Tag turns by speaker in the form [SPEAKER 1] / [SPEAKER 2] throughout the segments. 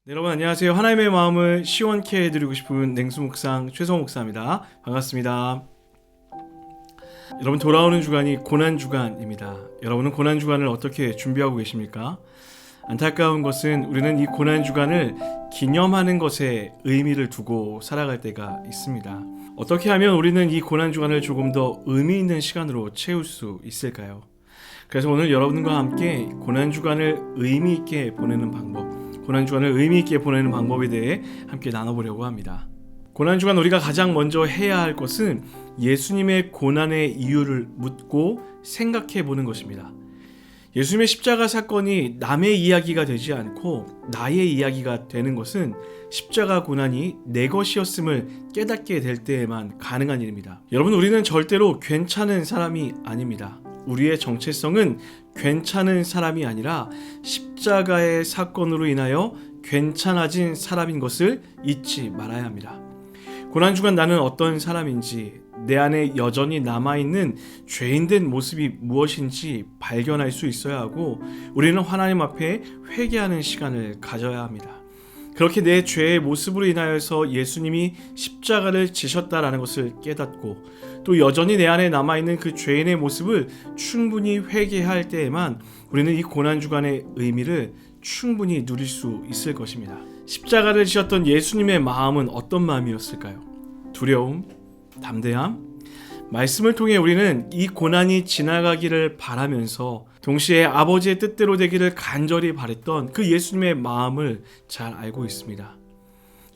[SPEAKER 1] 네, 여러분 안녕하세요. 하나님의 마음을 시원케 해드리고 싶은 냉수묵상 최성호 목사입니다. 반갑습니다. 여러분, 돌아오는 주간이 고난주간입니다. 여러분은 고난주간을 어떻게 준비하고 계십니까? 안타까운 것은 우리는 이 고난주간을 기념하는 것에 의미를 두고 살아갈 때가 있습니다. 어떻게 하면 우리는 이 고난주간을 조금 더 의미 있는 시간으로 채울 수 있을까요? 그래서 오늘 여러분과 함께 고난주간을 의미 있게 보내는 방법, 고난주간을 의미 있게 보내는 방법에 대해 함께 나눠보려고 합니다. 고난주간 우리가 가장 먼저 해야 할 것은 예수님의 고난의 이유를 묻고 생각해 보는 것입니다. 예수님의 십자가 사건이 남의 이야기가 되지 않고 나의 이야기가 되는 것은 십자가 고난이 내 것이었음을 깨닫게 될 때에만 가능한 일입니다. 여러분, 우리는 절대로 괜찮은 사람이 아닙니다. 우리의 정체성은 괜찮은 사람이 아니라 십자가의 사건으로 인하여 괜찮아진 사람인 것을 잊지 말아야 합니다. 고난주간 나는 어떤 사람인지, 내 안에 여전히 남아있는 죄인된 모습이 무엇인지 발견할 수 있어야 하고, 우리는 하나님 앞에 회개하는 시간을 가져야 합니다. 그렇게 내 죄의 모습으로 인하여서 예수님이 십자가를 지셨다라는 것을 깨닫고, 또 여전히 내 안에 남아있는 그 죄인의 모습을 충분히 회개할 때에만 우리는 이 고난주간의 의미를 충분히 누릴 수 있을 것입니다. 십자가를 지셨던 예수님의 마음은 어떤 마음이었을까요? 두려움, 담대함? 말씀을 통해 우리는 이 고난이 지나가기를 바라면서 동시에 아버지의 뜻대로 되기를 간절히 바랬던 그 예수님의 마음을 잘 알고 있습니다.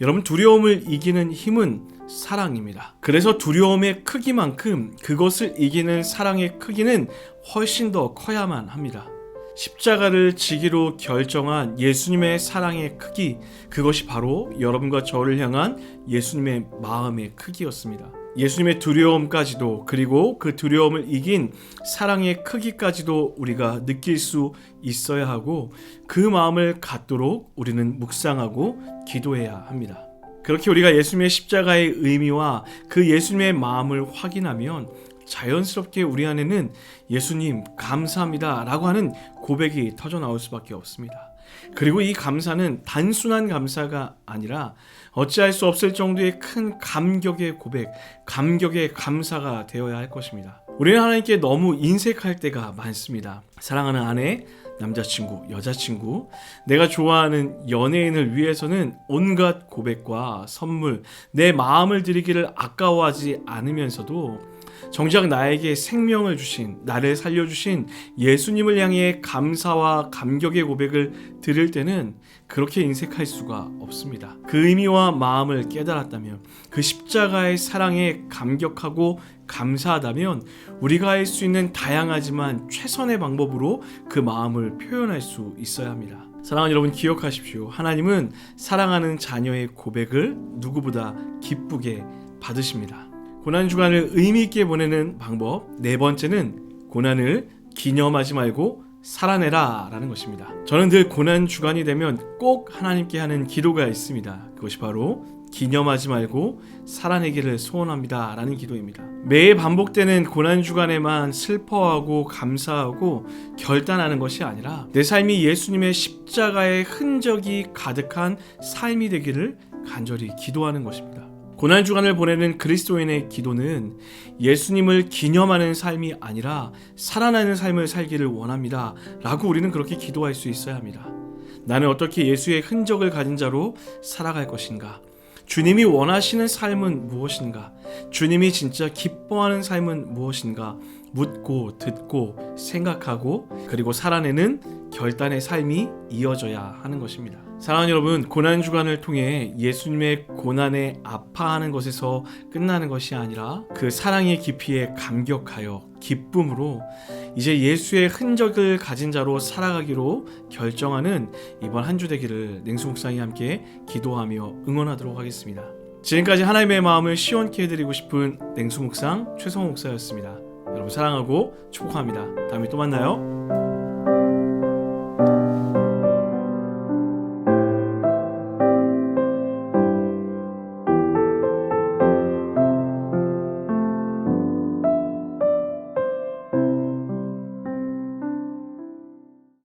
[SPEAKER 1] 여러분, 두려움을 이기는 힘은 사랑입니다. 그래서 두려움의 크기만큼 그것을 이기는 사랑의 크기는 훨씬 더 커야만 합니다. 십자가를 지기로 결정한 예수님의 사랑의 크기, 그것이 바로 여러분과 저를 향한 예수님의 마음의 크기였습니다. 예수님의 두려움까지도, 그리고 그 두려움을 이긴 사랑의 크기까지도 우리가 느낄 수 있어야 하고, 그 마음을 갖도록 우리는 묵상하고 기도해야 합니다. 그렇게 우리가 예수님의 십자가의 의미와 그 예수님의 마음을 확인하면 자연스럽게 우리 안에는 예수님 감사합니다 라고 하는 고백이 터져 나올 수밖에 없습니다. 그리고 이 감사는 단순한 감사가 아니라 어찌할 수 없을 정도의 큰 감격의 고백, 감격의 감사가 되어야 할 것입니다. 우리는 하나님께 너무 인색할 때가 많습니다. 사랑하는 아내, 남자친구, 여자친구, 내가 좋아하는 연예인을 위해서는 온갖 고백과 선물, 내 마음을 드리기를 아까워하지 않으면서도 정작 나에게 생명을 주신, 나를 살려주신 예수님을 향해 감사와 감격의 고백을 드릴 때는 그렇게 인색할 수가 없습니다. 그 의미와 마음을 깨달았다면, 그 십자가의 사랑에 감격하고 감사하다면 우리가 할 수 있는 다양하지만 최선의 방법으로 그 마음을 표현할 수 있어야 합니다. 사랑하는 여러분, 기억하십시오. 하나님은 사랑하는 자녀의 고백을 누구보다 기쁘게 받으십니다. 고난주간을 의미있게 보내는 방법, 네 번째는 고난을 기념하지 말고 살아내라 라는 것입니다. 저는 늘 고난주간이 되면 꼭 하나님께 하는 기도가 있습니다. 그것이 바로 기념하지 말고 살아내기를 소원합니다 라는 기도입니다. 매일 반복되는 고난주간에만 슬퍼하고 감사하고 결단하는 것이 아니라 내 삶이 예수님의 십자가의 흔적이 가득한 삶이 되기를 간절히 기도하는 것입니다. 고난주간을 보내는 그리스도인의 기도는 예수님을 기념하는 삶이 아니라 살아나는 삶을 살기를 원합니다 라고 우리는 그렇게 기도할 수 있어야 합니다. 나는 어떻게 예수의 흔적을 가진 자로 살아갈 것인가? 주님이 원하시는 삶은 무엇인가? 주님이 진짜 기뻐하는 삶은 무엇인가? 묻고 듣고 생각하고, 그리고 살아내는 결단의 삶이 이어져야 하는 것입니다. 사랑하는 여러분, 고난주간을 통해 예수님의 고난에 아파하는 것에서 끝나는 것이 아니라 그 사랑의 깊이에 감격하여 기쁨으로 이제 예수의 흔적을 가진 자로 살아가기로 결정하는 이번 한 주 되기를 냉수묵상이 함께 기도하며 응원하도록 하겠습니다. 지금까지 하나님의 마음을 시원케 해드리고 싶은 냉수묵상 최성호 목사였습니다. 여러분 사랑하고 축복합니다. 다음에 또 만나요.